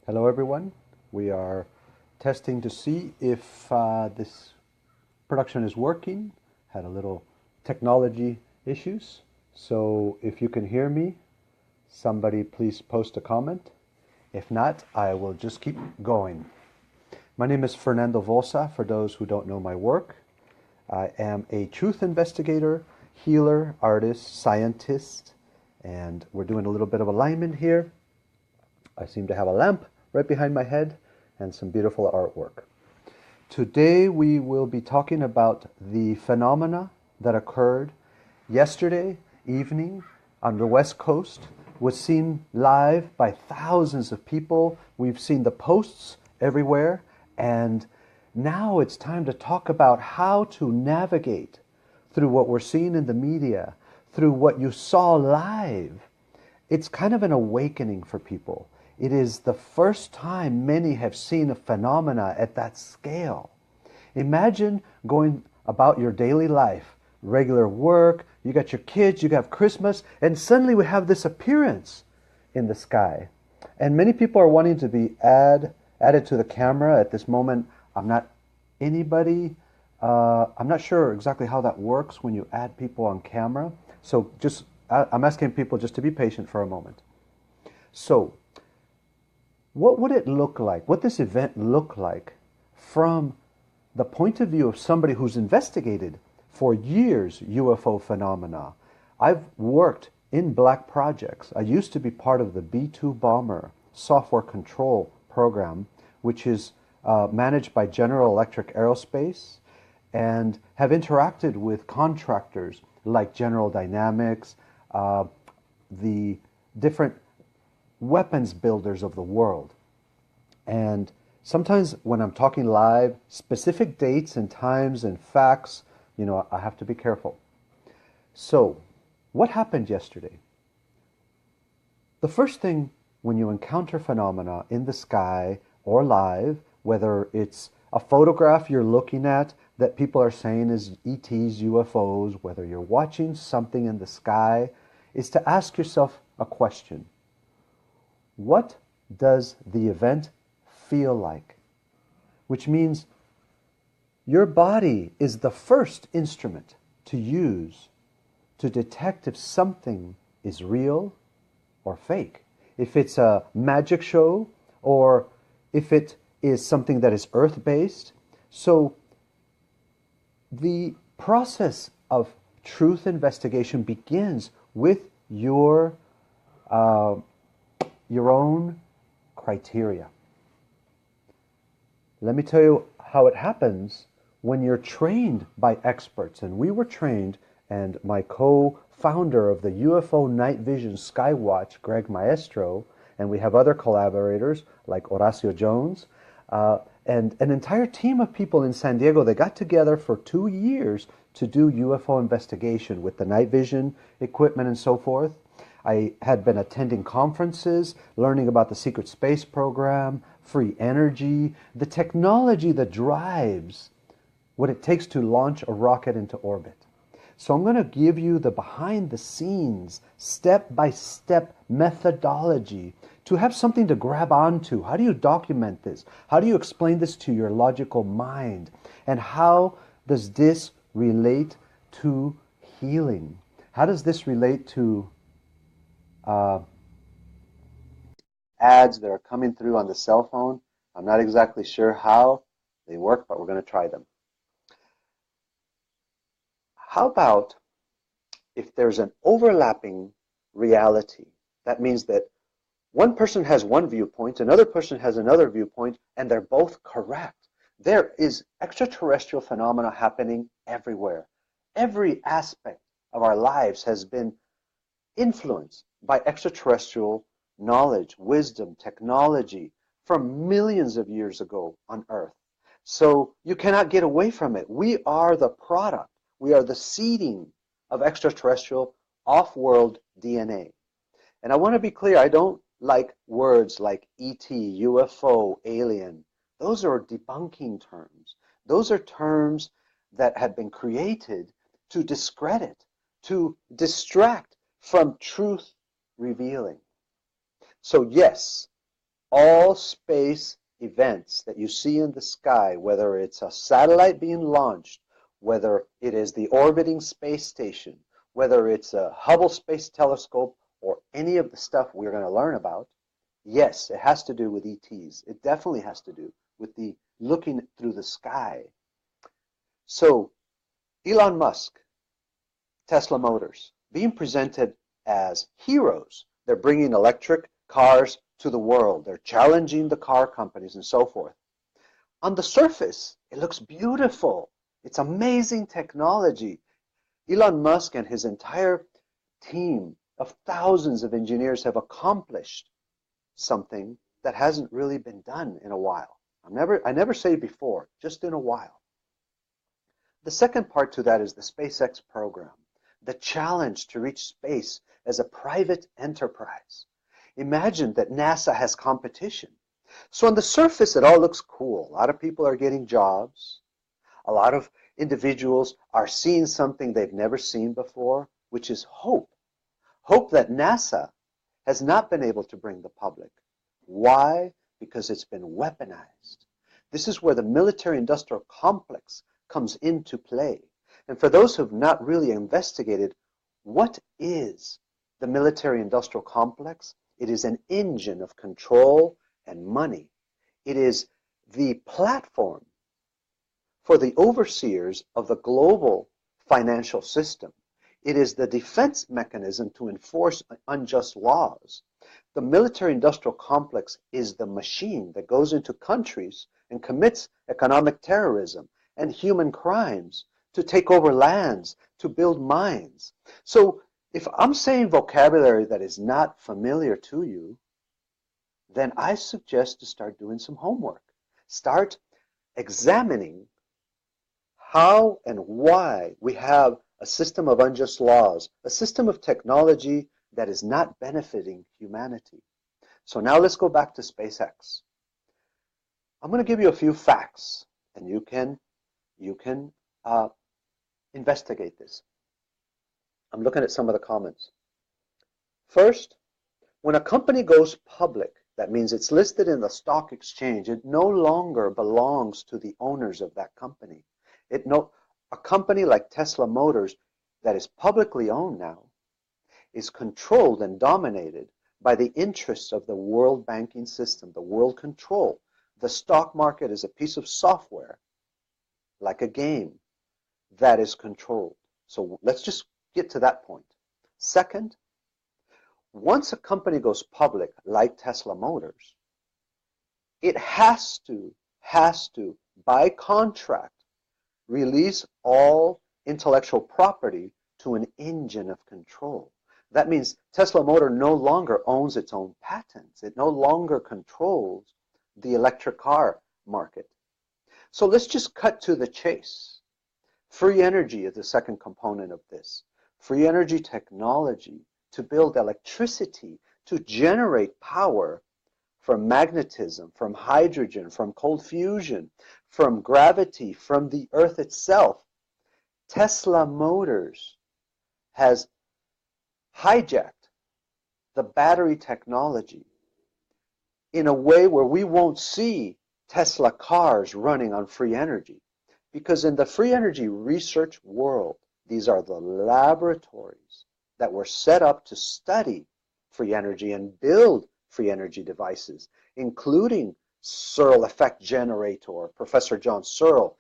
Hello everyone. We are testing to see if this production is working. Had a little technology issues. So if you can hear me, somebody please post a comment. If not, I will just keep going. My name is Fernando Vossa, for those who don't know my work. I am a truth investigator, healer, artist, scientist, and we're doing a little bit of alignment here. I seem to have a lamp right behind my head and some beautiful artwork. Today we will be talking about the phenomena that occurred yesterday evening on the West Coast, was seen live by thousands of people. We've seen the posts everywhere, and now it's time to talk about how to navigate through what we're seeing in the media, through what you saw live. It's kind of an awakening for people. It is the first time many have seen a phenomena at that scale. Imagine going about your daily life, regular work, you got your kids, you got Christmas, and suddenly we have this appearance in the sky. And many people are wanting to be added to the camera at this moment. I'm not sure exactly how that works when you add people on camera. So I'm asking people just to be patient for a moment. So, what would it look like? What this event look like from the point of view of somebody who's investigated for years UFO phenomena? I've worked in black projects. I used to be part of the B-2 bomber software control program, which is managed by General Electric Aerospace, and have interacted with contractors like General Dynamics, the different weapons builders of the world. And sometimes when I'm talking live, specific dates and times and facts, I have to be careful. So, what happened yesterday? The first thing when you encounter phenomena in the sky or live, whether it's a photograph you're looking at that people are saying is ETs, UFOs, whether you're watching something in the sky, is to ask yourself a question. What does the event feel like? Which means your body is the first instrument to use to detect if something is real or fake. If it's a magic show or if it is something that is earth-based. So the process of truth investigation begins with your own criteria. Let me tell you how it happens when you're trained by experts. And we were trained, and my co-founder of the UFO Night Vision Skywatch, Greg Maestro, and we have other collaborators like Horacio Jones, and an entire team of people in San Diego. They got together for 2 years to do UFO investigation with the night vision equipment and so forth. I had been attending conferences, learning about the secret space program, free energy, the technology that drives what it takes to launch a rocket into orbit. So I'm going to give you the behind the scenes, step-by-step methodology to have something to grab onto. How do you document this? How do you explain this to your logical mind? And how does this relate to healing? How does this relate to ads that are coming through on the cell phone? I'm not exactly sure how they work, but we're going to try them. How about if there's an overlapping reality? That means that one person has one viewpoint, another person has another viewpoint, and they're both correct. There is extraterrestrial phenomena happening everywhere. Every aspect of our lives has been influenced by extraterrestrial knowledge, wisdom, technology from millions of years ago on Earth. So you cannot get away from it. We are the product. We are the seeding of extraterrestrial off-world DNA. And I want to be clear, I don't like words like ET, UFO, alien. Those are debunking terms. Those are terms that have been created to discredit, to distract from truth revealing. So yes, all space events that you see in the sky, whether it's a satellite being launched, whether it is the orbiting space station, whether it's a Hubble Space Telescope, or any of the stuff we're going to learn about, yes, it has to do with ETs. It definitely has to do with the looking through the sky. So Elon Musk, Tesla Motors, being presented as heroes. They're bringing electric cars to the world. They're challenging the car companies and so forth. On the surface, it looks beautiful. It's amazing technology. Elon Musk and his entire team of thousands of engineers have accomplished something that hasn't really been done in a while. I never say before, just in a while. The second part to that is the SpaceX program, the challenge to reach space as a private enterprise. Imagine that NASA has competition. So on the surface, it all looks cool. A lot of people are getting jobs. A lot of individuals are seeing something they've never seen before, which is hope. Hope that NASA has not been able to bring the public. Why? Because it's been weaponized. This is where the military-industrial complex comes into play. And for those who have not really investigated, what is the military-industrial complex? It is an engine of control and money. It is the platform for the overseers of the global financial system. It is the defense mechanism to enforce unjust laws. The military-industrial complex is the machine that goes into countries and commits economic terrorism and human crimes to take over lands, to build mines. So if I'm saying vocabulary that is not familiar to you, then I suggest to start doing some homework. Start examining how and why we have a system of unjust laws, a system of technology that is not benefiting humanity. So now let's go back to SpaceX. I'm going to give you a few facts, and you can investigate this. I'm looking at some of the comments. First, when a company goes public, that means it's listed in the stock exchange. It no longer belongs to the owners of that company. A company like Tesla Motors that is publicly owned now is controlled and dominated by the interests of the world banking system, the world control. The stock market is a piece of software, like a game, that is controlled. So let's just get to that point. Second, once a company goes public, like Tesla Motors, it has to, by contract, release all intellectual property to an engine of control. That means Tesla Motor no longer owns its own patents. It no longer controls the electric car market. So let's just cut to the chase. Free energy is the second component of this. Free energy technology to build electricity, to generate power from magnetism, from hydrogen, from cold fusion, from gravity, from the earth itself. Tesla Motors has hijacked the battery technology in a way where we won't see Tesla cars running on free energy. Because in the free energy research world, these are the laboratories that were set up to study free energy and build free energy devices, including Searle effect generator, Professor John Searle,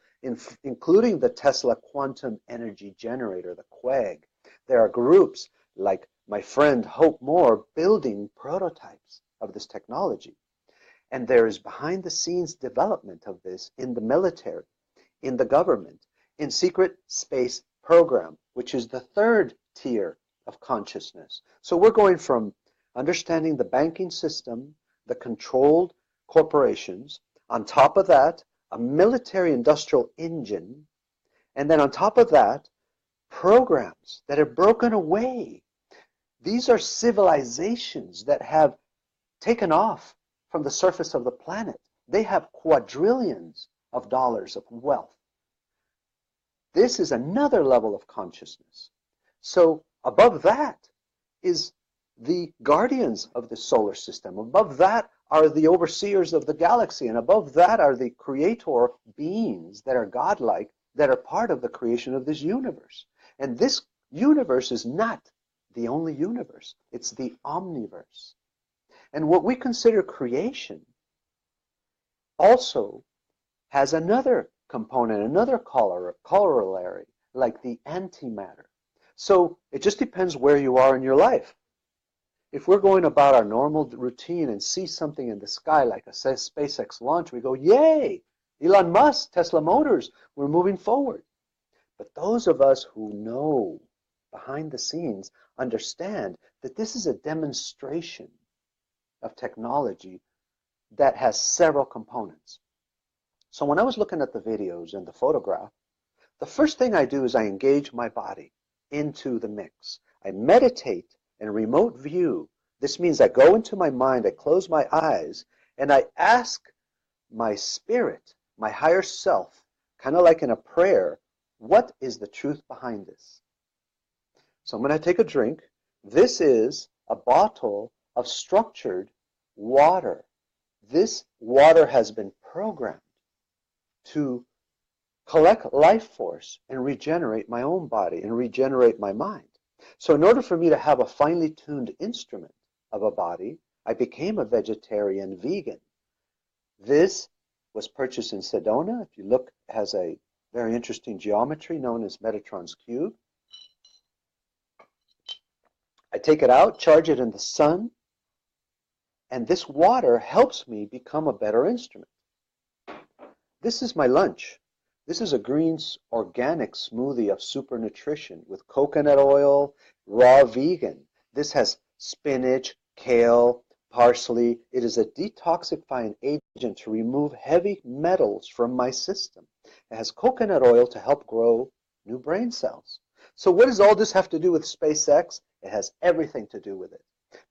including the Tesla quantum energy generator, the QUEG. There are groups like my friend Hope Moore building prototypes of this technology. And there is behind the scenes development of this in the military, in the government, in secret space program, which is the third tier of consciousness. So we're going from understanding the banking system, the controlled corporations, on top of that, a military industrial engine, and then on top of that, programs that have broken away. These are civilizations that have taken off from the surface of the planet. They have quadrillions of dollars of wealth. This is another level of consciousness. So above that is the guardians of the solar system. Above that are the overseers of the galaxy, and above that are the creator beings that are godlike, that are part of the creation of this universe. And this universe is not the only universe. It's the omniverse. And what we consider creation also has another component, another corollary, like the antimatter. So it just depends where you are in your life. If we're going about our normal routine and see something in the sky like a SpaceX launch, we go, yay, Elon Musk, Tesla Motors, we're moving forward. But those of us who know behind the scenes understand that this is a demonstration of technology that has several components. So when I was looking at the videos and the photograph, the first thing I do is I engage my body into the mix. I meditate in remote view. This means I go into my mind, I close my eyes, and I ask my spirit, my higher self, kind of like in a prayer, what is the truth behind this? So I'm going to take a drink. This is a bottle of structured water. This water has been programmed to collect life force and regenerate my own body and regenerate my mind. So in order for me to have a finely tuned instrument of a body, I became a vegetarian vegan. This was purchased in Sedona. If you look, it has a very interesting geometry known as Metatron's cube. I take it out, charge it in the sun, and this water helps me become a better instrument. This is my lunch. This is a green organic smoothie of super nutrition with coconut oil, raw vegan. This has spinach, kale, parsley. It is a detoxifying agent to remove heavy metals from my system. It has coconut oil to help grow new brain cells. So what does all this have to do with SpaceX? It has everything to do with it.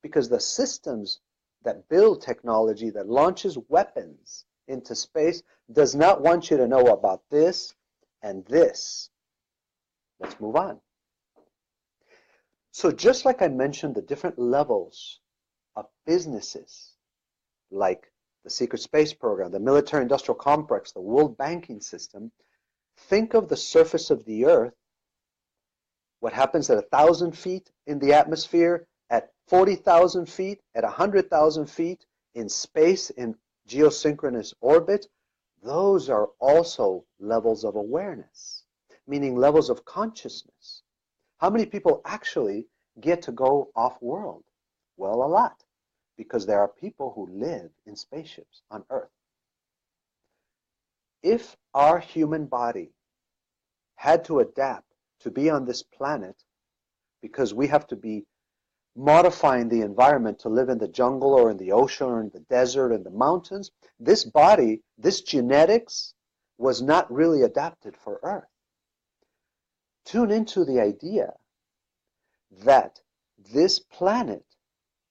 Because the systems that build technology, that launches weapons into space, does not want you to know about this and this. Let's move on. So just like I mentioned the different levels of businesses, like the secret space program, the military industrial complex, the world banking system, think of the surface of the Earth, what happens at 1,000 feet in the atmosphere, at 40,000 feet, at 100,000 feet, in space, in geosynchronous orbit. Those are also levels of awareness, meaning levels of consciousness. How many people actually get to go off-world? Well, a lot, because there are people who live in spaceships on Earth. If our human body had to adapt to be on this planet, because we have to be modifying the environment to live in the jungle or in the ocean or in the desert and the mountains, this body, this genetics, was not really adapted for Earth. Tune into the idea that this planet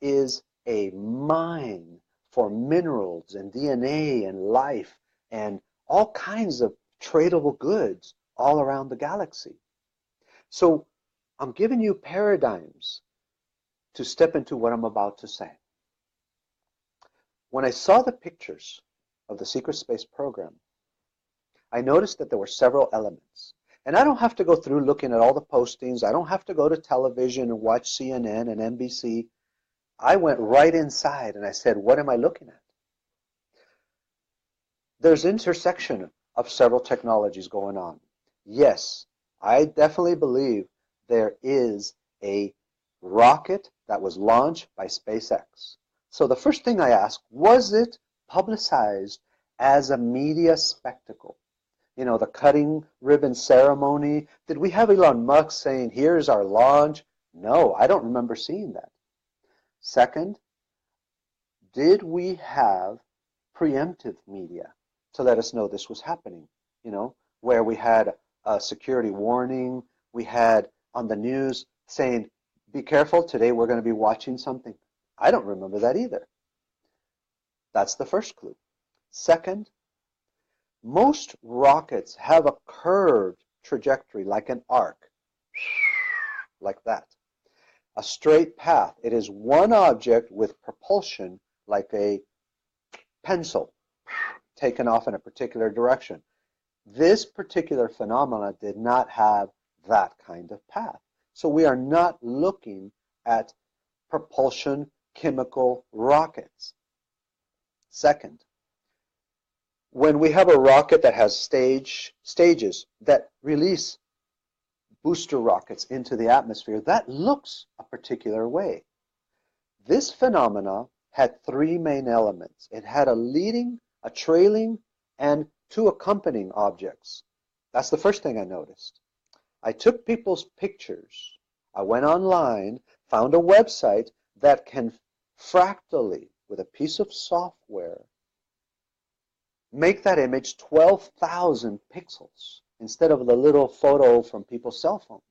is a mine for minerals and DNA and life and all kinds of tradable goods all around the galaxy. So I'm giving you paradigms to step into what I'm about to say. When I saw the pictures of the secret space program, I noticed that there were several elements. And I don't have to go through looking at all the postings. I don't have to go to television and watch CNN and NBC. I went right inside and I said, what am I looking at? There's intersection of several technologies going on. Yes, I definitely believe there is a rocket that was launched by SpaceX. So the first thing I asked, was it publicized as a media spectacle? You know, the cutting ribbon ceremony. Did we have Elon Musk saying, here's our launch? No, I don't remember seeing that. Second, did we have preemptive media to let us know this was happening? You know, where we had a security warning, we had on the news saying, be careful, today we're going to be watching something. I don't remember that either. That's the first clue. Second, most rockets have a curved trajectory like an arc, like that. A straight path. It is one object with propulsion like a pencil taken off in a particular direction. This particular phenomena did not have that kind of path. So we are not looking at propulsion chemical rockets. Second, when we have a rocket that has stages that release booster rockets into the atmosphere, that looks a particular way. This phenomena had three main elements. It had a leading, a trailing, and two accompanying objects. That's the first thing I noticed. I took people's pictures. I went online, found a website that can fractally, with a piece of software, make that image 12,000 pixels instead of the little photo from people's cell phones.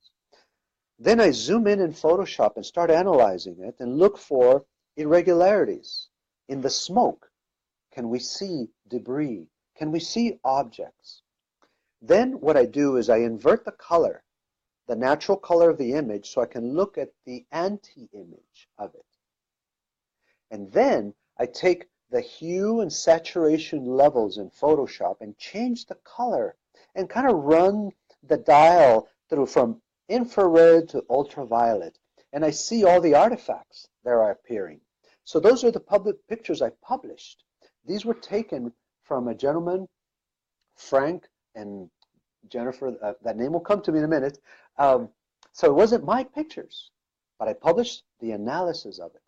Then I zoom in Photoshop and start analyzing it and look for irregularities in the smoke. Can we see debris? Can we see objects? Then what I do is I invert the color, the natural color of the image, so I can look at the anti-image of it. And then I take the hue and saturation levels in Photoshop and change the color and kind of run the dial through from infrared to ultraviolet. And I see all the artifacts that are appearing. So those are the public pictures I published. These were taken from a gentleman, Frank and Jennifer, that name will come to me in a minute. So it wasn't my pictures, but I published the analysis of it.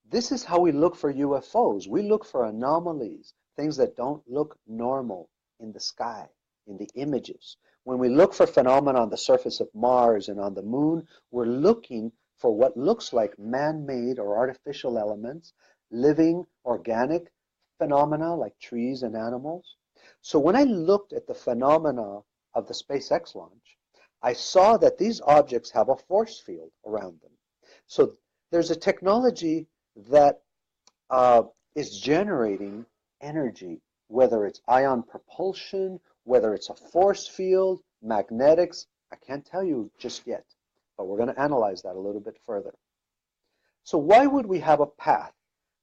This is how we look for UFOs. We look for anomalies, things that don't look normal in the sky, in the images. When we look for phenomena on the surface of Mars and on the moon, we're looking for what looks like man-made or artificial elements, living organic phenomena like trees and animals. So when I looked at the phenomena of the SpaceX launch, I saw that these objects have a force field around them. So there's a technology that is generating energy, whether it's ion propulsion, whether it's a force field, magnetics. I can't tell you just yet, but we're going to analyze that a little bit further. So why would we have a path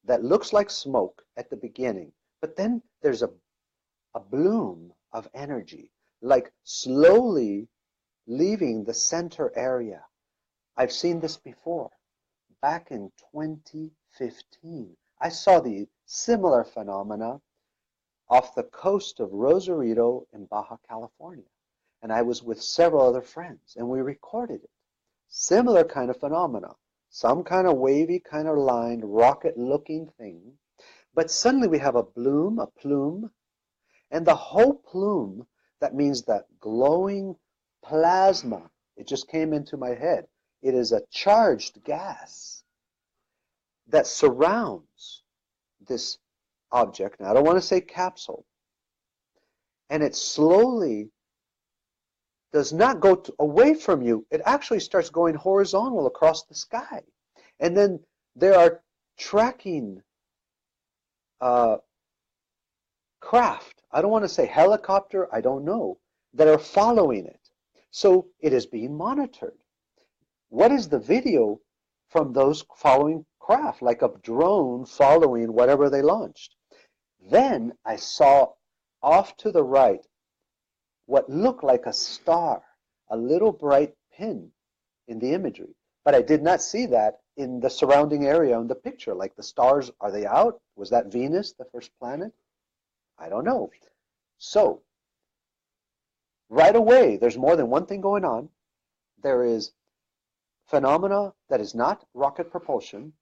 that looks like smoke at the beginning, but then there's a bloom of energy, like slowly leaving the center area? I've seen this before. Back in 2015, I saw the similar phenomena off the coast of Rosarito in Baja California. And I was with several other friends, and we recorded it. Similar kind of phenomena, some kind of wavy, kind of lined, rocket-looking thing. But suddenly we have a bloom, a plume, and the whole plume, that means that glowing plasma, it just came into my head. It is a charged gas that surrounds this object. Now, I don't want to say capsule. And it slowly does not go away from you. It actually starts going horizontal across the sky. And then there are tracking craft. I don't want to say helicopter, I don't know, that are following it. So it is being monitored. What is the video from those following craft, like a drone following whatever they launched? Then I saw off to the right what looked like a star, a little bright pin in the imagery. But I did not see that in the surrounding area in the picture. Like the stars, are they out? Was that Venus, the first planet? I don't know. So, right away, there's more than one thing going on. There is phenomena that is not rocket propulsion.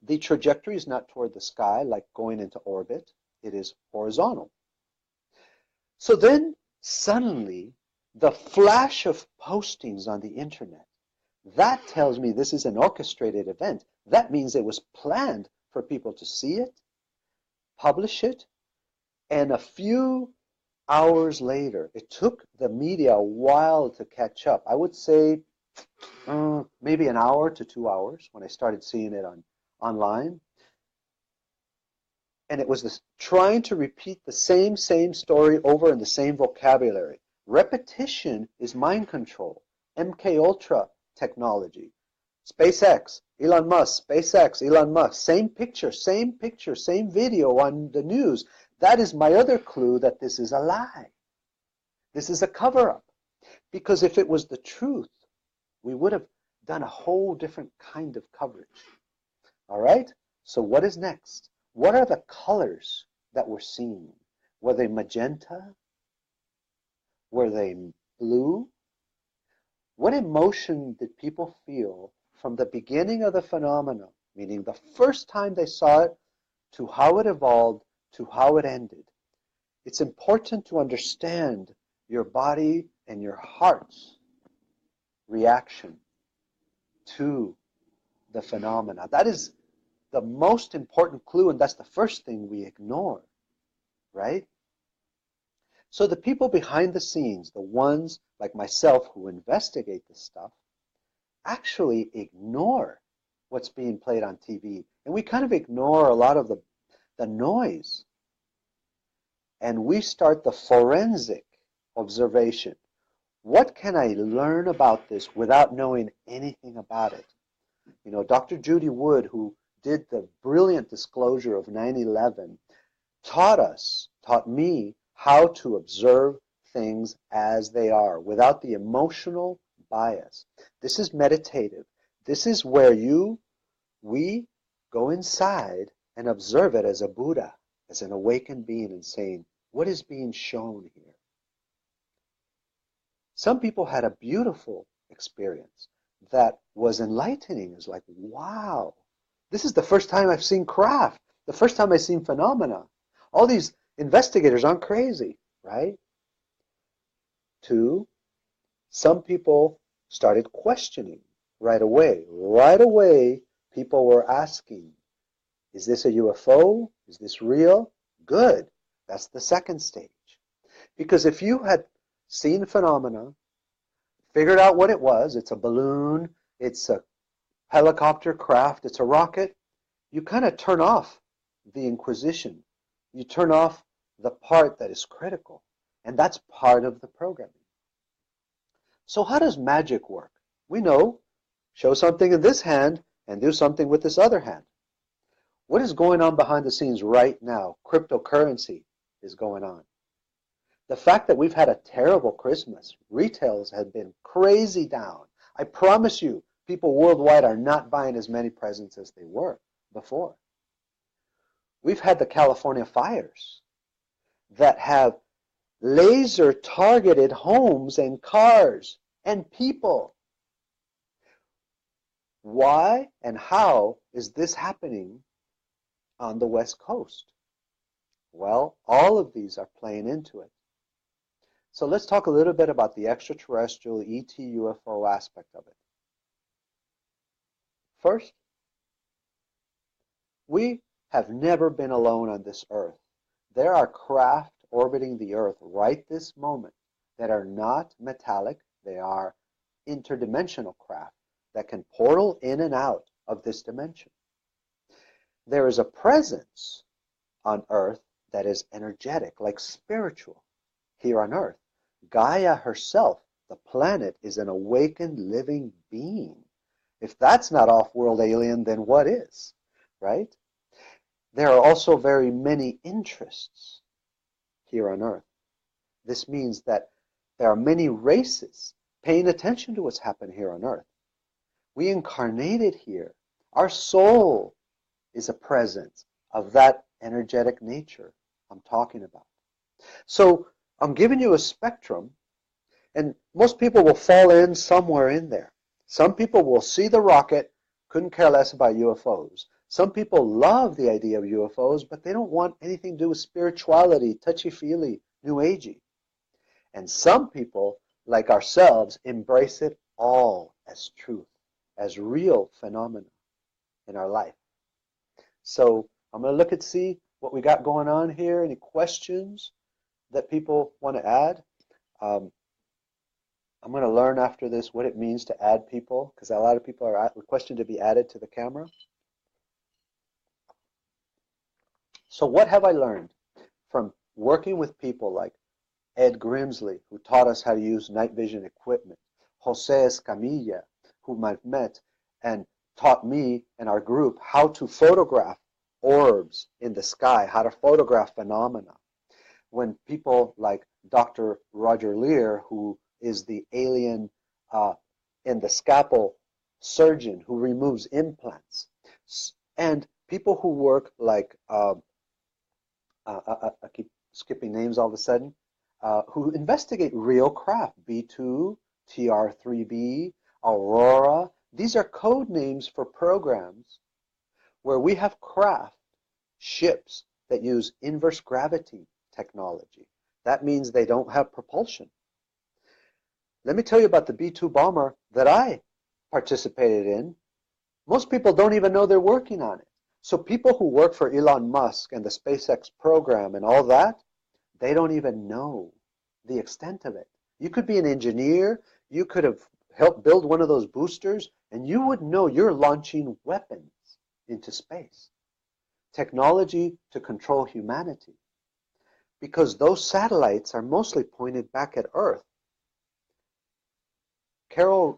The trajectory is not toward the sky, like going into orbit. It is horizontal. So then, suddenly, the flash of postings on the internet, that tells me this is an orchestrated event. That means it was planned for people to see it, publish it, and a few hours later, it took the media a while to catch up. I would say maybe an hour to 2 hours when I started seeing it online. And it was this, trying to repeat the same story over in the same vocabulary. Repetition is mind control. MK Ultra technology. SpaceX, Elon Musk, SpaceX, Elon Musk, same picture, same video on the news. That is my other clue that this is a lie. This is a cover-up. Because if it was the truth, we would have done a whole different kind of coverage. All right? So what is next? What are the colors that we're seeing? Were they magenta? Were they blue? What emotion did people feel from the beginning of the phenomena, meaning the first time they saw it, to how it evolved, to how it ended? It's important to understand your body and your heart's reaction to the phenomena. That is the most important clue, and that's the first thing we ignore, right? So the people behind the scenes, the ones like myself who investigate this stuff, actually ignore what's being played on TV. And we kind of ignore a lot of the noise. And we start the forensic observation. What can I learn about this without knowing anything about it? You know, Dr. Judy Wood, who did the brilliant disclosure of 9/11, taught me how to observe things as they are without the emotional bias. This is meditative. This is where we go inside and observe it as a Buddha, as an awakened being, and saying, what is being shown here? Some people had a beautiful experience that was enlightening. It's like, wow, this is the first time I've seen craft, the first time I've seen phenomena. All these investigators aren't crazy, right? 2, some people started questioning right away. Right away, people were asking, is this a UFO? Is this real? Good. That's the second stage. Because if you had seen phenomena, figured out what it was, it's a balloon, it's a helicopter craft, it's a rocket, you kind of turn off the inquisition. You turn off the part that is critical. And that's part of the programming. So how does magic work? We know, show something in this hand and do something with this other hand. What is going on behind the scenes right now? Cryptocurrency is going on. The fact that we've had a terrible Christmas, retails have been crazy down. I promise you, people worldwide are not buying as many presents as they were before. We've had the California fires that have laser targeted homes and cars and people. Why and how is this happening on the West Coast? Well, all of these are playing into it. So let's talk a little bit about the extraterrestrial ET UFO aspect of it. First, we have never been alone on this Earth. There are craft orbiting the Earth right this moment that are not metallic. They are interdimensional craft that can portal in and out of this dimension. There is a presence on Earth that is energetic, like spiritual, here on Earth. Gaia herself, the planet, is an awakened living being. If that's not off-world alien, then what is, right? There are also very many interests here on Earth. This means that there are many races paying attention to what's happening here on Earth. We incarnated here. Our soul is a presence of that energetic nature I'm talking about. So I'm giving you a spectrum, and most people will fall in somewhere in there. Some people will see the rocket, couldn't care less about UFOs. Some people love the idea of UFOs, but they don't want anything to do with spirituality, touchy-feely, new agey. And some people, like ourselves, embrace it all as truth, as real phenomena in our life. So I'm going to look and see what we got going on here. Any questions that people want to add? I'm going to learn after this what it means to add people, because a lot of people are requesting to be added to the camera. So what have I learned from working with people like Ed Grimsley, who taught us how to use night vision equipment, Jose Escamilla, whom I've met and taught me and our group how to photograph orbs in the sky, how to photograph phenomena. When people like Dr. Roger Lear, who is the alien endoscopal surgeon who removes implants, and people who work like, I keep skipping names all of a sudden, who investigate real craft, B2, TR3B, Aurora. These are code names for programs where we have craft, ships that use inverse gravity technology. That means they don't have propulsion. Let me tell you about the B-2 bomber that I participated in. Most people don't even know they're working on it. So people who work for Elon Musk and the SpaceX program and all that, they don't even know the extent of it. You could be an engineer, you could have helped build one of those boosters, and you would know you're launching weapons into space. Technology to control humanity. Because those satellites are mostly pointed back at Earth.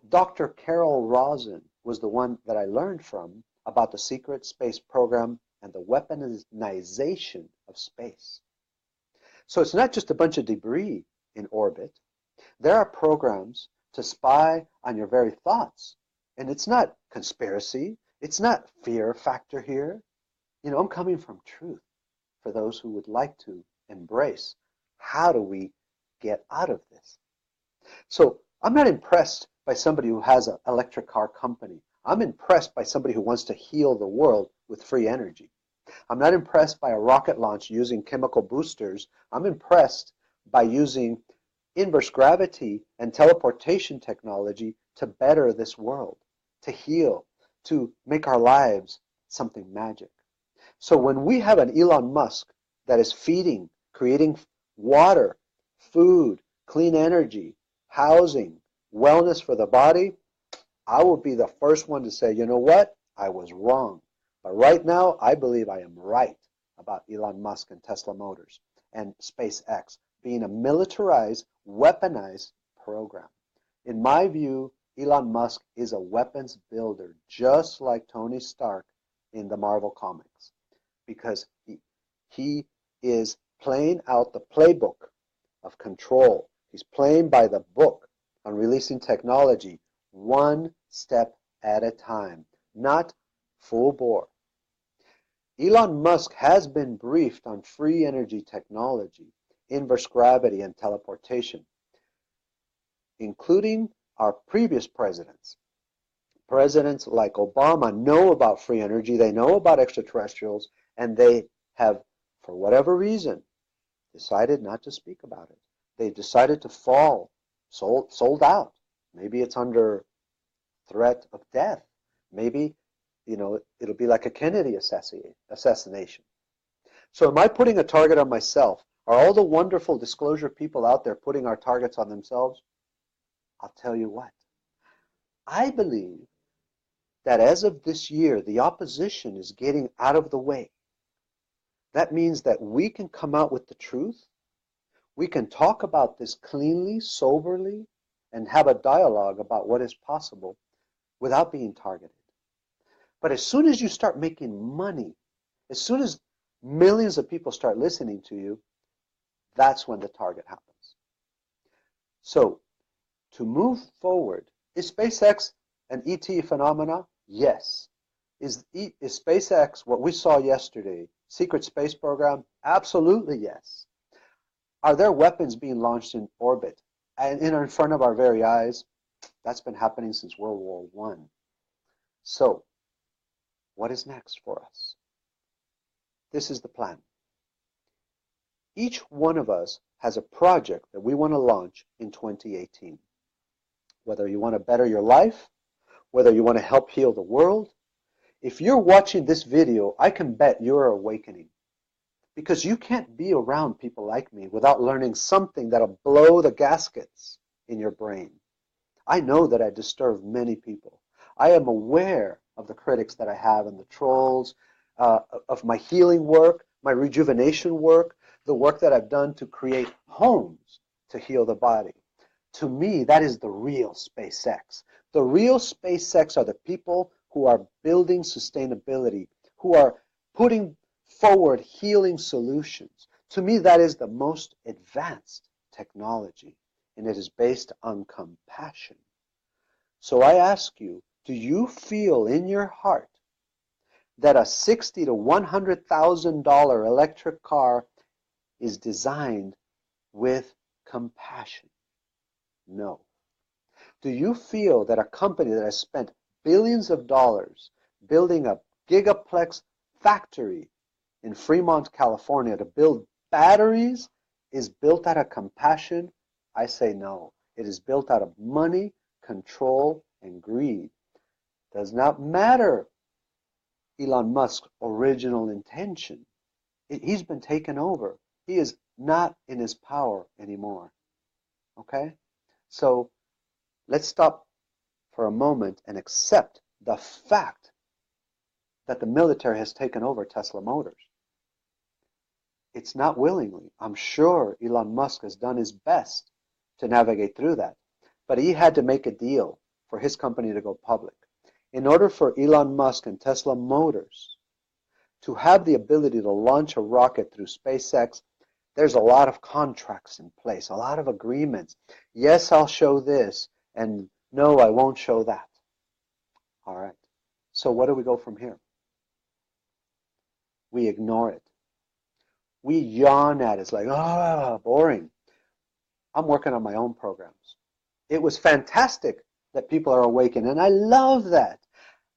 Dr. Carol Rosin was the one that I learned from about the secret space program and the weaponization of space. So it's not just a bunch of debris in orbit. There are programs to spy on your very thoughts. And it's not conspiracy. It's not fear factor here. You know, I'm coming from truth for those who would like to embrace how do we get out of this. So I'm not impressed by somebody who has an electric car company. I'm impressed by somebody who wants to heal the world with free energy. I'm not impressed by a rocket launch using chemical boosters. I'm impressed by using inverse gravity and teleportation technology to better this world, to heal, to make our lives something magic. So when we have an Elon Musk that is feeding, creating water, food, clean energy, housing, wellness for the body, I will be the first one to say, you know what? I was wrong. But right now, I believe I am right about Elon Musk and Tesla Motors and SpaceX being a militarized, weaponized program. In my view, Elon Musk is a weapons builder, just like Tony Stark in the Marvel comics, because he is playing out the playbook of control. He's playing by the book on releasing technology one step at a time, not full bore. Elon Musk has been briefed on free energy technology, inverse gravity, and teleportation, including our previous presidents. Presidents like Obama know about free energy, they know about extraterrestrials, and they have, for whatever reason, decided not to speak about it. They decided to fall, sold out. Maybe it's under threat of death. Maybe, you know, it'll be like a Kennedy assassination. So am I putting a target on myself? Are all the wonderful disclosure people out there putting our targets on themselves? I'll tell you what. I believe that as of this year, the opposition is getting out of the way. That means that we can come out with the truth. We can talk about this cleanly, soberly, and have a dialogue about what is possible without being targeted. But as soon as you start making money, as soon as millions of people start listening to you, that's when the target happens. So, to move forward, is SpaceX an ET phenomena? Yes. Is SpaceX what we saw yesterday, secret space program? Absolutely yes. Are there weapons being launched in orbit and in front of our very eyes? That's been happening since World War I. So, what is next for us? This is the plan. Each one of us has a project that we want to launch in 2018. Whether you want to better your life, whether you want to help heal the world, if you're watching this video, I can bet you're awakening. Because you can't be around people like me without learning something that'll blow the gaskets in your brain. I know that I disturb many people. I am aware of the critics that I have and the trolls, of my healing work, my rejuvenation work, the work that I've done to create homes to heal the body. To me, that is the real SpaceX. The real SpaceX are the people who are building sustainability, who are putting forward healing solutions. To me, that is the most advanced technology, and it is based on compassion. So I ask you, do you feel in your heart that a $60,000 to $100,000 electric car is designed with compassion? No. Do you feel that a company that has spent billions of dollars building a gigaplex factory in Fremont, California to build batteries is built out of compassion? I say no. It is built out of money, control, and greed. Does not matter Elon Musk's original intention. He's been taken over. He is not in his power anymore. Okay? So let's stop for a moment and accept the fact that the military has taken over Tesla Motors. It's not willingly. I'm sure Elon Musk has done his best to navigate through that. But he had to make a deal for his company to go public. In order for Elon Musk and Tesla Motors to have the ability to launch a rocket through SpaceX, there's a lot of contracts in place, a lot of agreements. Yes, I'll show this, and no, I won't show that. All right. So where do we go from here? We ignore it. We yawn at it. It's like, boring. I'm working on my own programs. It was fantastic that people are awakened, and I love that.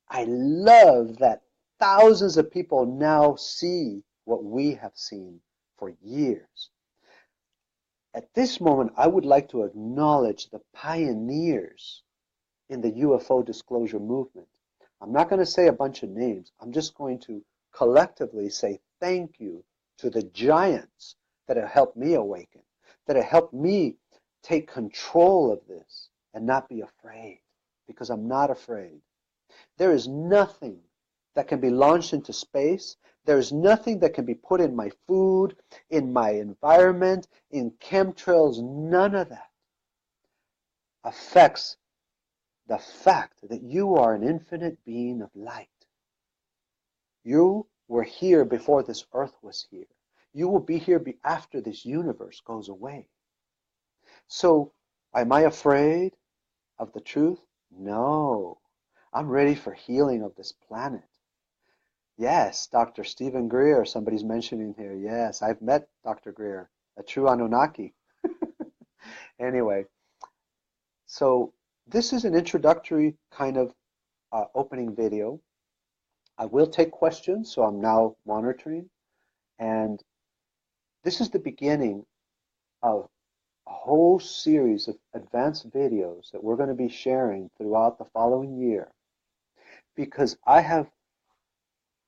I love that thousands of people now see what we have seen for years. At this moment, I would like to acknowledge the pioneers in the UFO disclosure movement. I'm not going to say a bunch of names. I'm just going to collectively say thank you to the giants that have helped me awaken, that have helped me take control of this and not be afraid, because I'm not afraid. There is nothing that can be launched into space. There is nothing that can be put in my food, in my environment, in chemtrails. None of that affects the fact that you are an infinite being of light. You were here before this earth was here. You will be here after this universe goes away. So, am I afraid of the truth? No. I'm ready for healing of this planet. Yes, Dr. Stephen Greer, somebody's mentioning here. Yes, I've met Dr. Greer, a true Anunnaki. Anyway, so this is an introductory kind of opening video. I will take questions, so I'm now monitoring. And this is the beginning of a whole series of advanced videos that we're going to be sharing throughout the following year. Because I have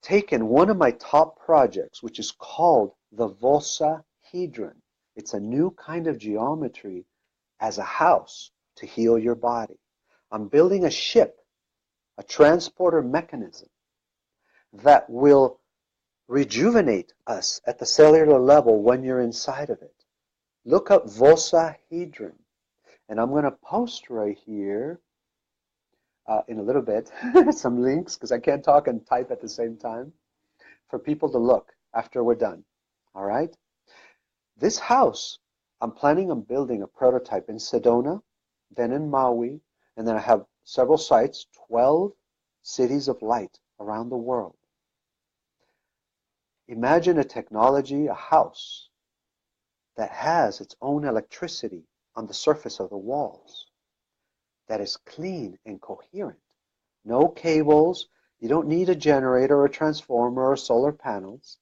taken one of my top projects, which is called the Vossa. It's a new kind of geometry as a house to heal your body. I'm building a ship, a transporter mechanism that will rejuvenate us at the cellular level when you're inside of it. Look up Vossa, and I'm going to post right here in a little bit some links, because I can't talk and type at the same time, for people to look after we're done. All right? This house, I'm planning on building a prototype in Sedona, then in Maui, and then I have several sites, 12 cities of light around the world. Imagine a technology, a house, that has its own electricity on the surface of the walls, that is clean and coherent. No cables. You don't need a generator or a transformer or solar panels.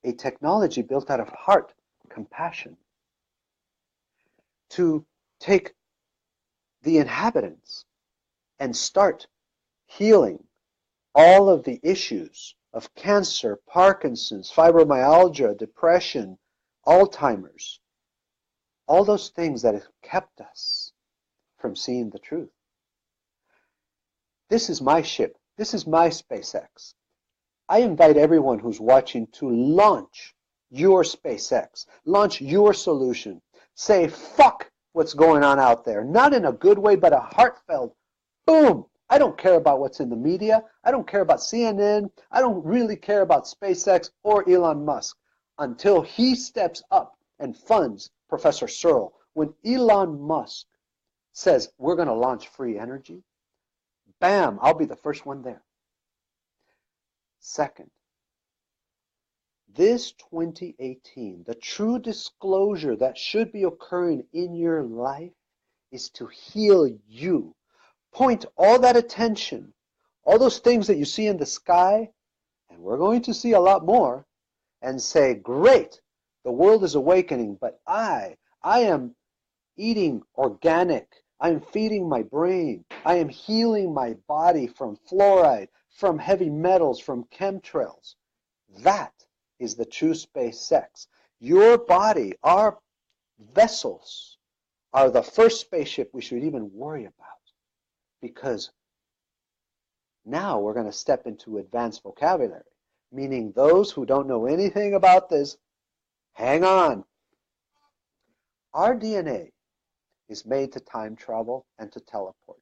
A technology built out of heart, compassion, to take the inhabitants and start healing all of the issues of cancer, Parkinson's, fibromyalgia, depression, Alzheimer's, all those things that have kept us from seeing the truth. This is my ship. This is my SpaceX. I invite everyone who's watching to launch your SpaceX. Launch your solution. Say, fuck what's going on out there. Not in a good way, but a heartfelt, boom, I don't care about what's in the media. I don't care about CNN. I don't really care about SpaceX or Elon Musk until he steps up and funds Professor Searle. When Elon Musk says we're going to launch free energy, bam, I'll be the first one there. Second, this 2018, the true disclosure that should be occurring in your life is to heal you. Point all that attention, all those things that you see in the sky, and we're going to see a lot more, and say, great, the world is awakening, but I am eating organic. I am feeding my brain. I am healing my body from fluoride, from heavy metals, from chemtrails. That is the true SpaceX. Your body, our vessels, are the first spaceship we should even worry about. Because now we're going to step into advanced vocabulary, meaning those who don't know anything about this, hang on. Our DNA is made to time travel and to teleport.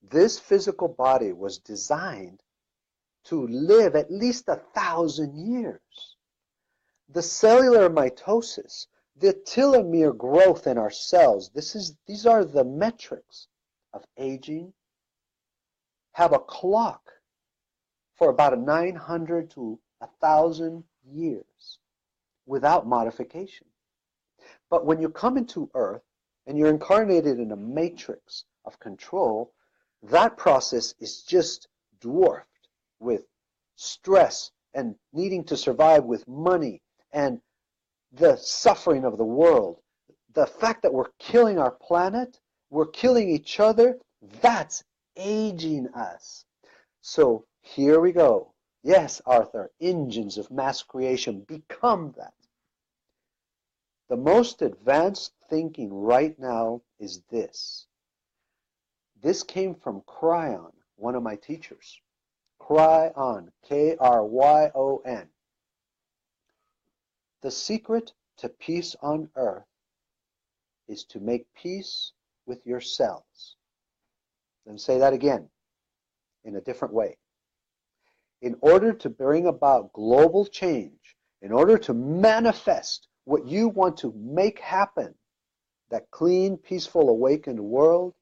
This physical body was designed to live at least 1,000 years. The cellular mitosis, the telomere growth in our cells, these are the metrics of aging, have a clock for about 900 to 1,000 years without modification. But when you come into Earth and you're incarnated in a matrix of control, that process is just dwarfed with stress and needing to survive with money and the suffering of the world. The fact that we're killing our planet, we're killing each other, that's aging us. So here we go. Yes, Arthur, engines of mass creation become that. The most advanced thinking right now is this. This came from Kryon, one of my teachers. Kryon, Kryon. The secret to peace on earth is to make peace with yourselves. Let me say that again in a different way. In order to bring about global change, in order to manifest what you want to make happen, that clean, peaceful, awakened world,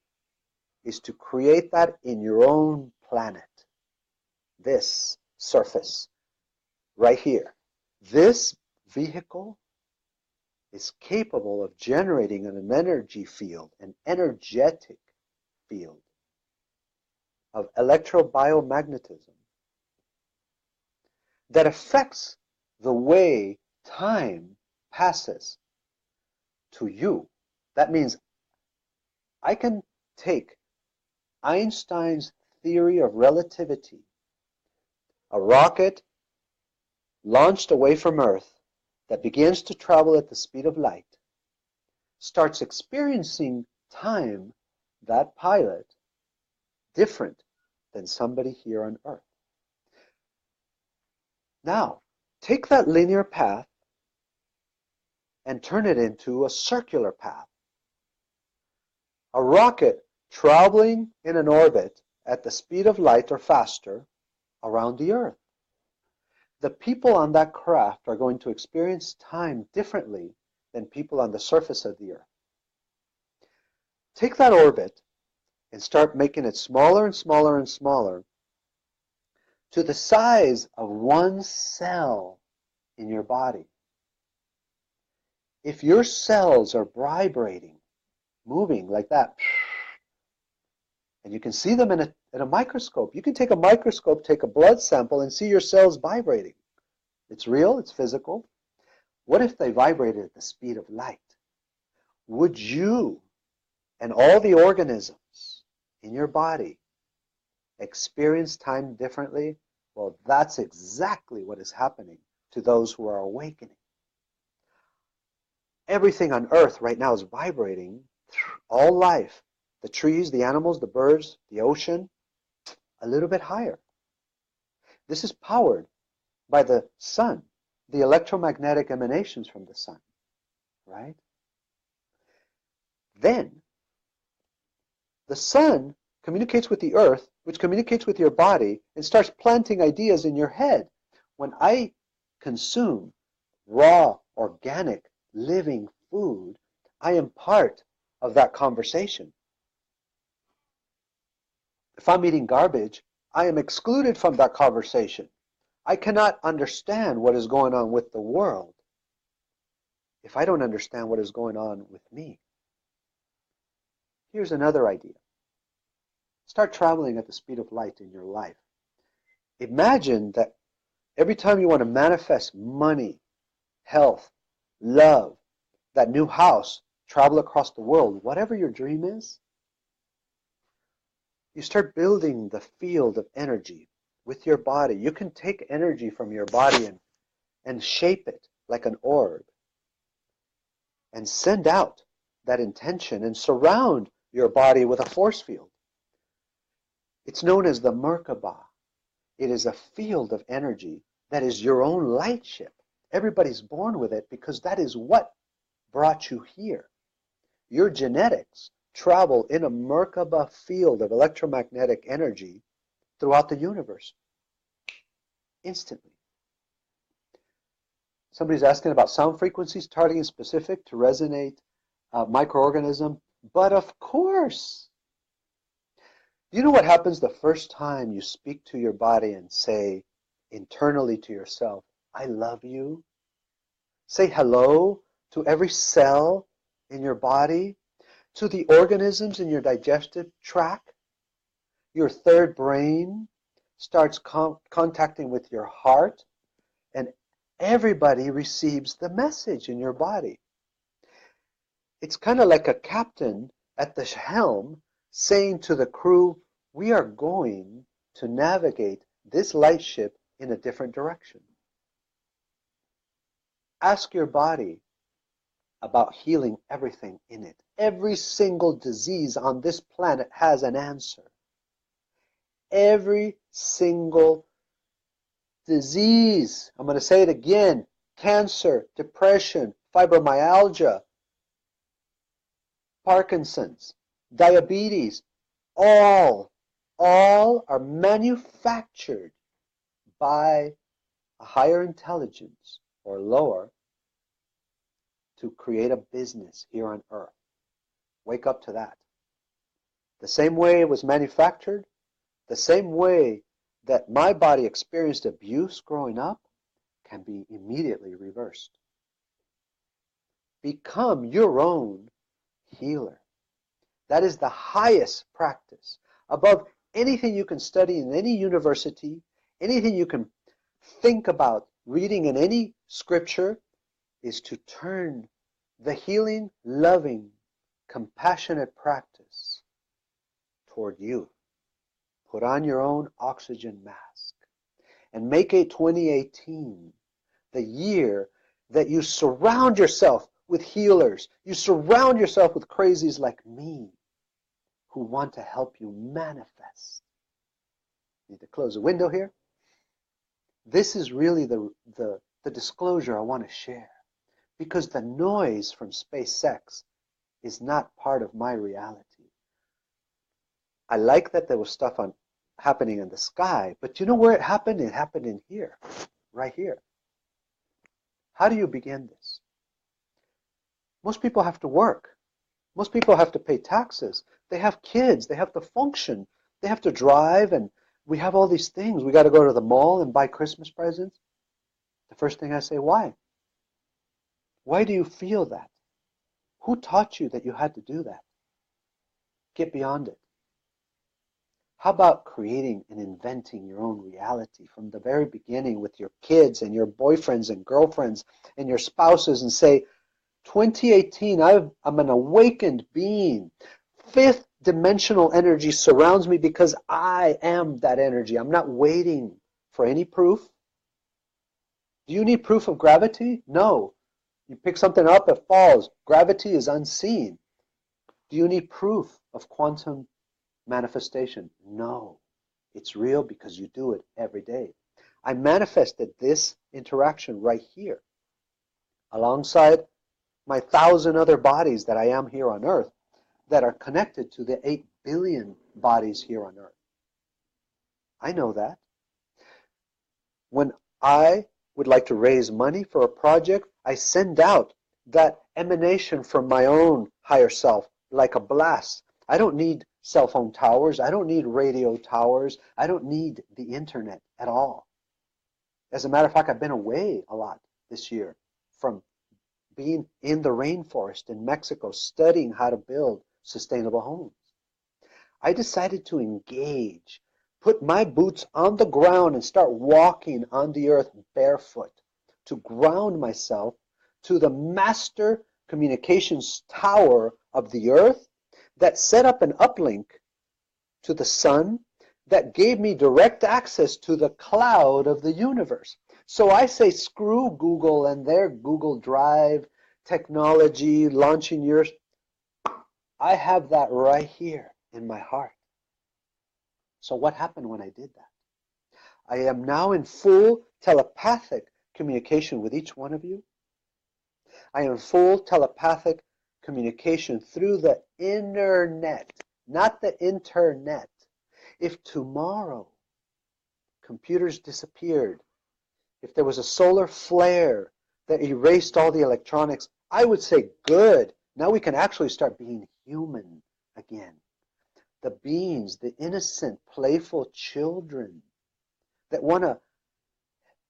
is to create that in your own planet. This surface right here. This vehicle is capable of generating an energy field, an energetic field of electrobiomagnetism that affects the way time passes to you. That means I can take Einstein's theory of relativity, a rocket launched away from Earth that begins to travel at the speed of light, starts experiencing time, that pilot, different than somebody here on Earth. Now, take that linear path and turn it into a circular path. A rocket traveling in an orbit at the speed of light or faster around the Earth. The people on that craft are going to experience time differently than people on the surface of the Earth. Take that orbit and start making it smaller and smaller and smaller to the size of one cell in your body. If your cells are vibrating, moving like that, and you can see them in a microscope. You can take a microscope, take a blood sample, and see your cells vibrating. It's real, it's physical. What if they vibrated at the speed of light? Would you and all the organisms in your body experience time differently? Well, that's exactly what is happening to those who are awakening. Everything on Earth right now is vibrating. All life, the trees, the animals, the birds, the ocean, a little bit higher. This is powered by the sun, the electromagnetic emanations from the sun, right? Then, the sun communicates with the Earth which communicates with your body and starts planting ideas in your head. When I consume raw, organic, living food, I am part of that conversation. If I'm eating garbage, I am excluded from that conversation. I cannot understand what is going on with the world if I don't understand what is going on with me. Here's another idea. Start traveling at the speed of light in your life. Imagine that every time you want to manifest money, health, love, that new house, travel across the world, whatever your dream is, you start building the field of energy with your body. You can take energy from your body and shape it like an orb and send out that intention and surround your body with a force field. It's known as the Merkaba. It is a field of energy that is your own light ship. Everybody's born with it because that is what brought you here. Your genetics travel in a Merkaba field of electromagnetic energy throughout the universe instantly. Somebody's asking about sound frequencies targeting specific to resonate microorganism, but of course. You know what happens the first time you speak to your body and say internally to yourself, I love you? Say hello to every cell in your body, to the organisms in your digestive tract. Your third brain starts contacting with your heart, and everybody receives the message in your body. It's kind of like a captain at the helm saying to the crew, we are going to navigate this light ship in a different direction. Ask your body about healing everything in it. Every single disease on this planet has an answer. Every single disease, I'm going to say it again, cancer, depression, fibromyalgia, Parkinson's, diabetes, all are manufactured by a higher intelligence or lower to create a business here on earth. Wake up to that. The same way it was manufactured, the same way that my body experienced abuse growing up can be immediately reversed. Become your own healer. That is the highest practice. Above anything you can study in any university, anything you can think about reading in any scripture, is to turn the healing, loving, compassionate practice toward you. Put on your own oxygen mask and make it 2018 the year that you surround yourself with healers. You surround yourself with crazies like me who want to help you manifest. Need to close the window here. This is really the disclosure I want to share, because the noise from SpaceX is not part of my reality. I like that there was stuff happening in the sky, but you know where it happened? It happened in here, right here. How do you begin this? Most people have to work. Most people have to pay taxes. They have kids. They have to function. They have to drive, and we have all these things. We got to go to the mall and buy Christmas presents. The first thing I say, why? Why do you feel that? Who taught you that you had to do that? Get beyond it. How about creating and inventing your own reality from the very beginning with your kids and your boyfriends and girlfriends and your spouses, and say, 2018, I'm an awakened being. Fifth dimensional energy surrounds me because I am that energy. I'm not waiting for any proof. Do you need proof of gravity? No. You pick something up, it falls. Gravity is unseen. Do you need proof of quantum manifestation? No. It's real because you do it every day. I manifested this interaction right here alongside my 1,000 other bodies that I am here on Earth that are connected to the 8 billion bodies here on Earth. I know that. When I would like to raise money for a project, I send out that emanation from my own higher self like a blast. I don't need cell phone towers. I don't need radio towers. I don't need the internet at all. As a matter of fact, I've been away a lot this year from being in the rainforest in Mexico, studying how to build sustainable homes. I decided to engage, put my boots on the ground and start walking on the earth barefoot to ground myself to the master communications tower of the earth that set up an uplink to the sun that gave me direct access to the cloud of the universe. So I say screw Google and their Google Drive technology launching yours. I have that right here in my heart. So what happened when I did that? I am now in full telepathic communication with each one of you. I am full telepathic communication through the internet, not the internet. If tomorrow computers disappeared, if there was a solar flare that erased all the electronics, I would say, good. Now we can actually start being human again. The beings, the innocent, playful children that want to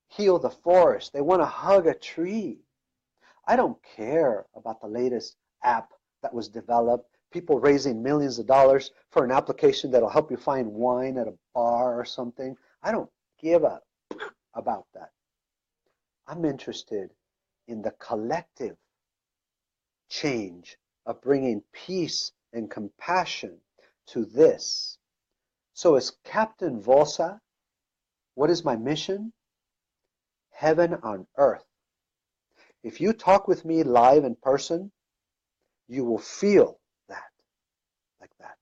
heal the forest, they want to hug a tree. I don't care about the latest app that was developed, people raising millions of dollars for an application that'll help you find wine at a bar or something. I don't give a about that. I'm interested in the collective change of bringing peace and compassion to this. So as Captain Vossa, what is my mission? Heaven on earth. If you talk with me live in person, you will feel that, like that.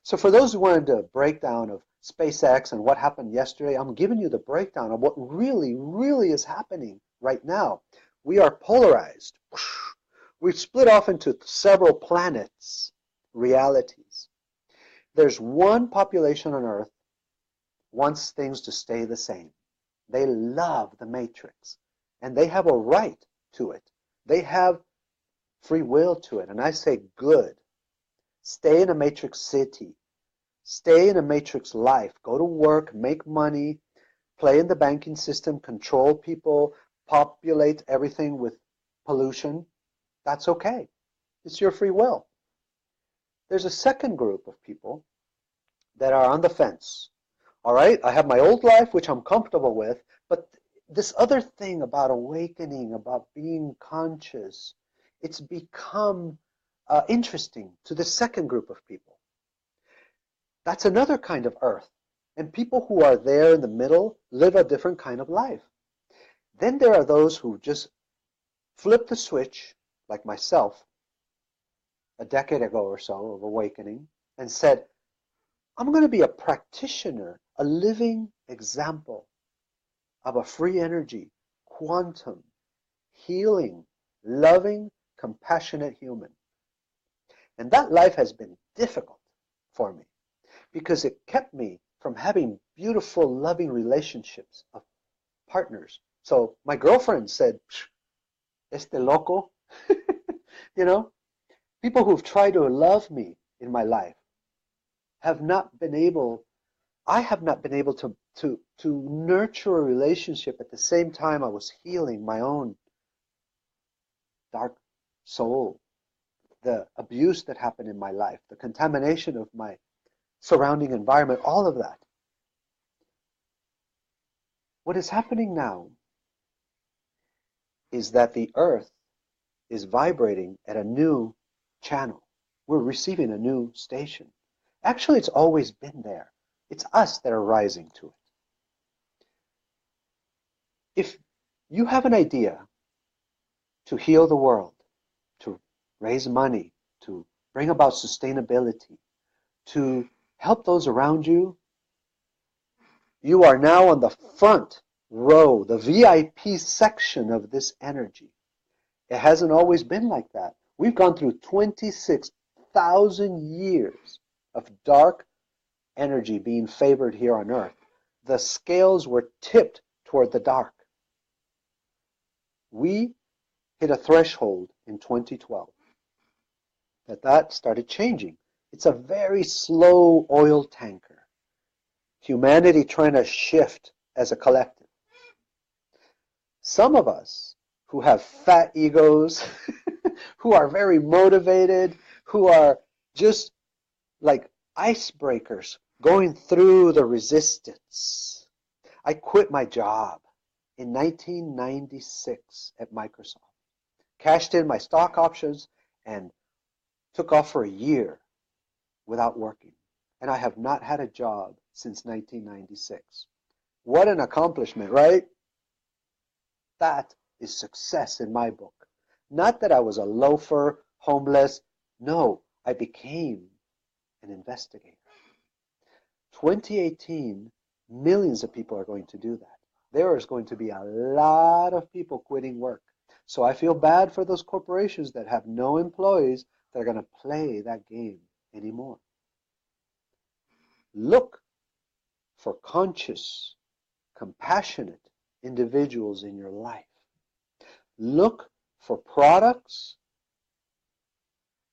So for those who wanted a breakdown of SpaceX and what happened yesterday, I'm giving you the breakdown of what really, really is happening right now. We are polarized. We've split off into several planets, realities. There's one population on Earth wants things to stay the same. They love the matrix, and they have a right to it. They have free will to it, and I say good. Stay in a matrix city. Stay in a matrix life. Go to work, make money, play in the banking system, control people, populate everything with pollution. That's okay. It's your free will. There's a second group of people that are on the fence. All right, I have my old life, which I'm comfortable with, but this other thing about awakening, about being conscious, it's become interesting to the second group of people. That's another kind of earth. And people who are there in the middle live a different kind of life. Then there are those who just flip the switch, like myself, a decade ago or so of awakening, and said, I'm going to be a practitioner, a living example of a free energy, quantum, healing, loving, compassionate human. And that life has been difficult for me because it kept me from having beautiful, loving relationships of partners. So my girlfriend said, este loco, you know, people who've tried to love me in my life have not been able, I have not been able to nurture a relationship at the same time I was healing my own dark soul, the abuse that happened in my life, the contamination of my surrounding environment, all of that. What is happening now is that the earth is vibrating at a new channel. We're receiving a new station. Actually, it's always been there. It's us that are rising to it. If you have an idea to heal the world, to raise money, to bring about sustainability, to help those around you, you are now on the front row, the VIP section of this energy. It hasn't always been like that. We've gone through 26,000 years of dark energy being favored here on Earth. the scales were tipped toward the dark. We hit a threshold in 2012 that started changing. It's a very slow oil tanker. Humanity trying to shift as a collective. Some of us who have fat egos, who are very motivated, who are just like icebreakers going through the resistance. I quit my job in 1996 at Microsoft, cashed in my stock options, and took off for a year without working. And I have not had a job since 1996. What an accomplishment, right? That is success in my book. Not that I was a loafer, homeless. No, I became an investigator. 2018, millions of people are going to do that. There is going to be a lot of people quitting work. So I feel bad for those corporations that have no employees that are going to play that game anymore. Look for conscious, compassionate individuals in your life. Look for products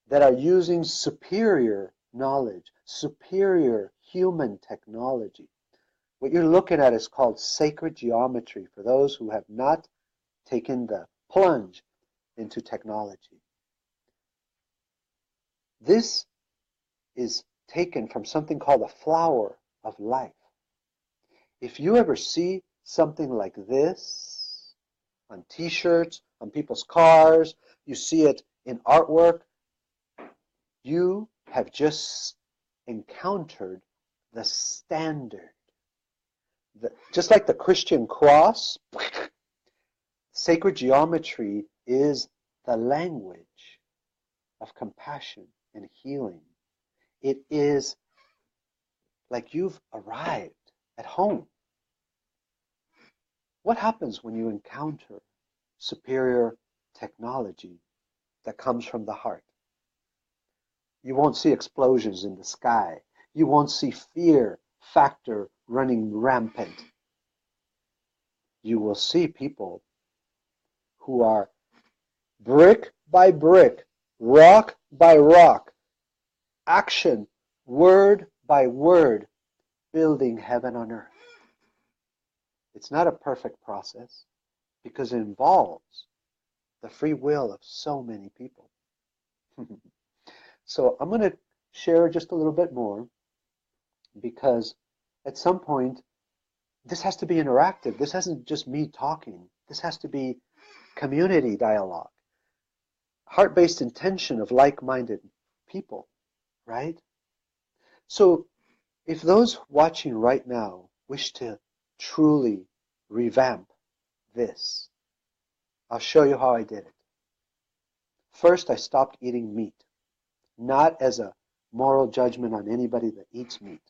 that are using superior knowledge, superior human technology. What you're looking at is called sacred geometry for those who have not taken the plunge into technology. This is taken from something called the flower of life. If you ever see something like this on t-shirts, on people's cars, you see it in artwork, you have just encountered the standard. Just like the Christian cross, sacred geometry is the language of compassion and healing. It is like you've arrived at home. What happens when you encounter superior technology that comes from the heart? You won't see explosions in the sky. You won't see fear factor running rampant. You will see people who are brick by brick, rock by rock, action, word by word, building heaven on earth. It's not a perfect process because it involves the free will of so many people. So I'm going to share just a little bit more because at some point this has to be interactive. This isn't just me talking. This has to be community dialogue, heart-based intention of like-minded people, right? So if those watching right now wish to truly revamp this, I'll show you how I did it. First, I stopped eating meat, not as a moral judgment on anybody that eats meat.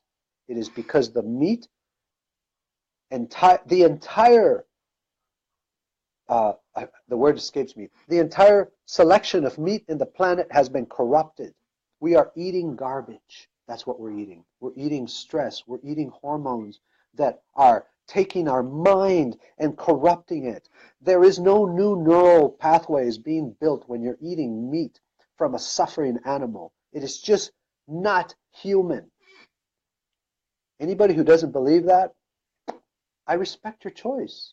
It is because the meat, the entire selection of meat in the planet has been corrupted. We are eating garbage. That's what we're eating. We're eating stress. We're eating hormones that are taking our mind and corrupting it. There is no new neural pathways being built when you're eating meat from a suffering animal. It is just not human. Anybody who doesn't believe that, I respect your choice.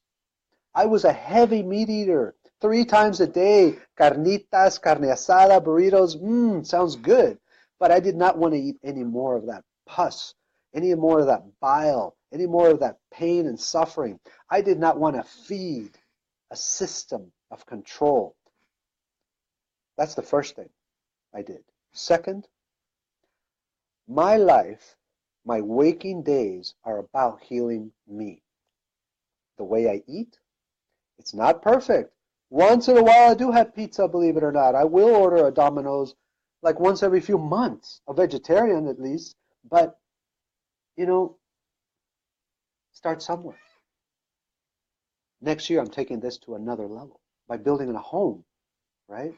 I was a heavy meat eater, 3 times a day, carnitas, carne asada, burritos, sounds good. But I did not want to eat any more of that pus, any more of that bile, any more of that pain and suffering. I did not want to feed a system of control. That's the first thing I did. Second, my life, my waking days are about healing me. The way I eat, it's not perfect. Once in a while I do have pizza, believe it or not. I will order a Domino's like once every few months, a vegetarian at least. But, start somewhere. Next year I'm taking this to another level by building a home, right?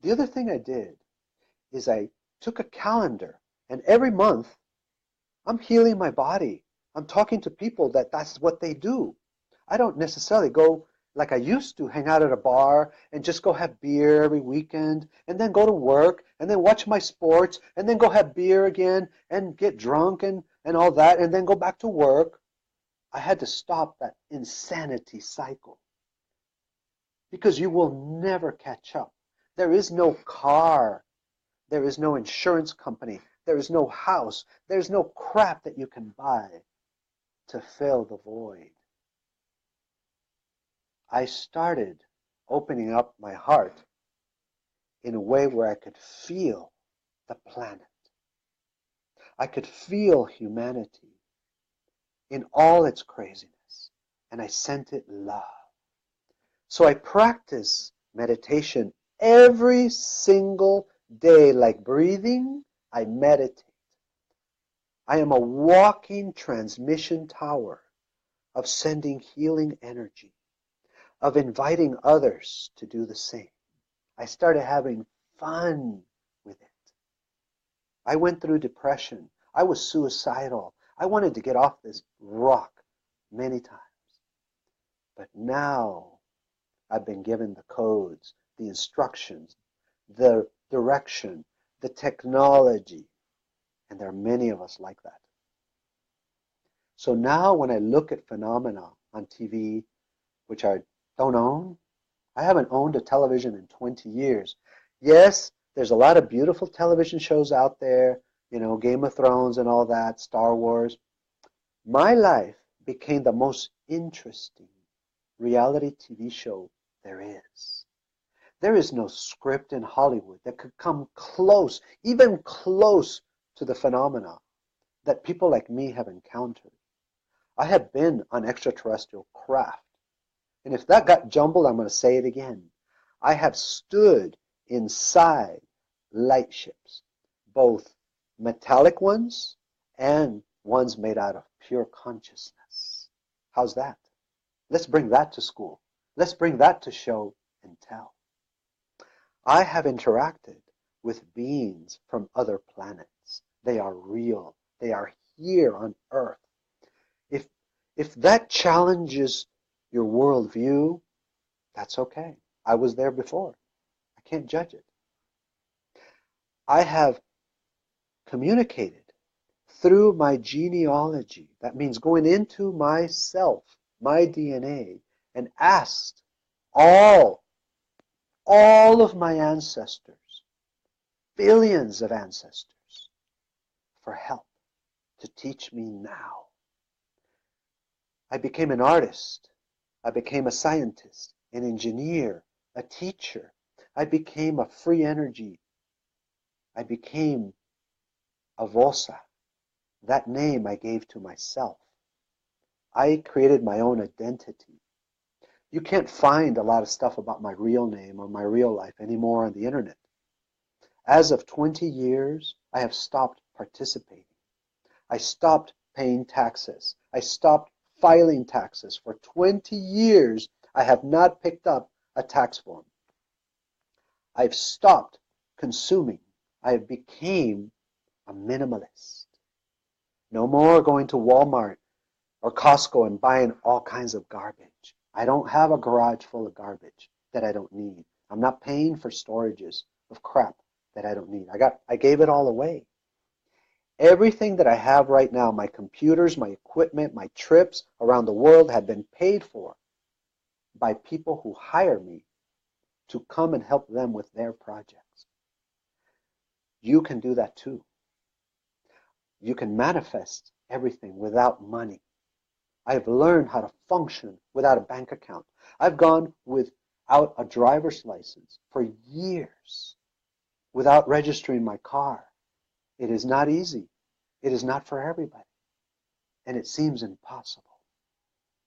The other thing I did is I took a calendar, and every month I'm healing my body. I'm talking to people that's what they do. I don't necessarily go like I used to hang out at a bar and just go have beer every weekend and then go to work and then watch my sports and then go have beer again and get drunk and all that and then go back to work. I had to stop that insanity cycle because you will never catch up. There is no car. There is no insurance company. There is no house. There's no crap that you can buy to fill the void. I started opening up my heart in a way where I could feel the planet. I could feel humanity in all its craziness, and I sent it love. So I practice meditation every single day, like breathing. I meditate. I am a walking transmission tower of sending healing energy, of inviting others to do the same. I started having fun with it. I went through depression. I was suicidal. I wanted to get off this rock many times. But now I've been given the codes, the instructions, the direction, the technology, and there are many of us like that. So now when I look at phenomena on TV, which I don't own, I haven't owned a television in 20 years. Yes, there's a lot of beautiful television shows out there, you know, Game of Thrones and all that, Star Wars. My life became the most interesting reality TV show there is. There is no script in Hollywood that could come close, even close to the phenomena that people like me have encountered. I have been on extraterrestrial craft. And if that got jumbled, I'm going to say it again. I have stood inside light ships, both metallic ones and ones made out of pure consciousness. How's that? Let's bring that to school. Let's bring that to show and tell. I have interacted with beings from other planets. They are real. They are here on Earth. If that challenges your worldview, that's okay. I was there before. I can't judge it. I have communicated through my genealogy. That means going into myself, my DNA, and asked all of my ancestors, billions of ancestors, for help to teach me now. I became an artist. I became a scientist, an engineer, a teacher. I became a free energy. I became a Vossa. That name I gave to myself. I created my own identity. You can't find a lot of stuff about my real name or my real life anymore on the internet. As of 20 years, I have stopped participating. I stopped paying taxes. I stopped filing taxes. For 20 years, I have not picked up a tax form. I've stopped consuming. I became a minimalist. No more going to Walmart or Costco and buying all kinds of garbage. I don't have a garage full of garbage that I don't need. I'm not paying for storages of crap that I don't need. I gave it all away. Everything that I have right now, my computers, my equipment, my trips around the world have been paid for by people who hire me to come and help them with their projects. You can do that too. You can manifest everything without money. I've learned how to function without a bank account. I've gone without a driver's license for years without registering my car. It is not easy. It is not for everybody. And it seems impossible.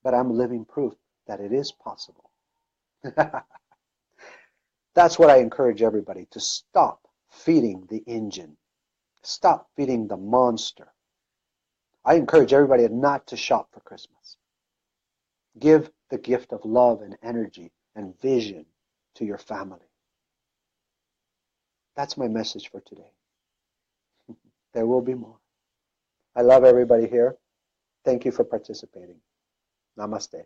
But I'm living proof that it is possible. That's what I encourage everybody to stop feeding the engine. Stop feeding the monster. I encourage everybody not to shop for Christmas. Give the gift of love and energy and vision to your family. That's my message for today. There will be more. I love everybody here. Thank you for participating. Namaste.